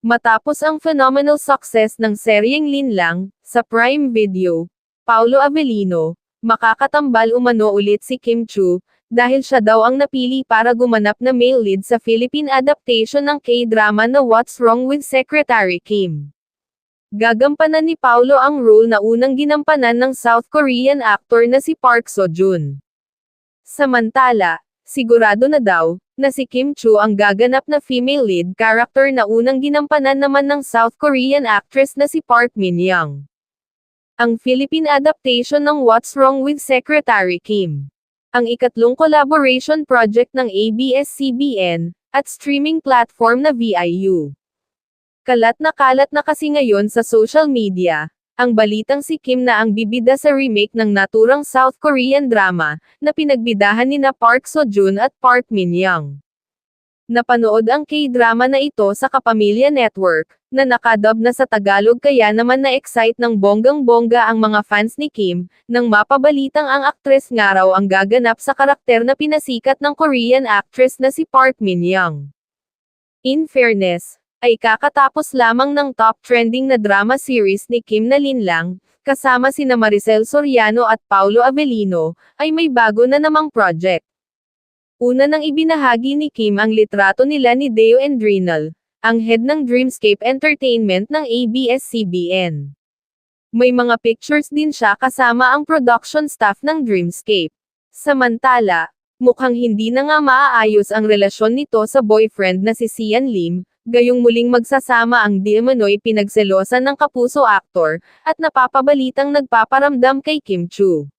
Matapos ang phenomenal success ng seryeng Linlang, sa Prime Video, Paolo Avellino, makakatambal umano ulit si Kim Chu, dahil siya daw ang napili para gumanap na male lead sa Philippine adaptation ng K-drama na What's Wrong with Secretary Kim. Gagampanan ni Paolo ang role na unang ginampanan ng South Korean actor na si Park Seo-joon. Samantala, sigurado na daw, na si Kim Chu ang gaganap na female lead character na unang ginampanan naman ng South Korean actress na si Park Min-young. Ang Philippine adaptation ng What's Wrong with Secretary Kim, ang ikatlong collaboration project ng ABS-CBN, at streaming platform na VIU. Kalat na kasi ngayon sa social media, ang balitang si Kim na ang bibida sa remake ng naturang South Korean drama, na pinagbidahan nina Park Seo-joon at Park Min-young. Napanood ang K-drama na ito sa Kapamilya Network, na nakadub na sa Tagalog kaya naman na-excite ng bonggang-bongga ang mga fans ni Kim, nang mapabalitang ang aktres nga raw ang gaganap sa karakter na pinasikat ng Korean actress na si Park Min-young. In fairness, ay kakatapos lamang ng top trending na drama series ni Kim na Linlang, kasama sina Maricel Soriano at Paolo Avellino, ay may bago na namang project. Una nang ibinahagi ni Kim ang litrato nila ni Deo Endrinal, ang head ng Dreamscape Entertainment ng ABS-CBN. May mga pictures din siya kasama ang production staff ng Dreamscape. Samantala, mukhang hindi na nga maaayos ang relasyon nito sa boyfriend na si Sian Lim, gayong muling magsasama ang di umano'y pinagselosan ng kapuso aktor, at napapabalitang nagpaparamdam kay Kim Chu.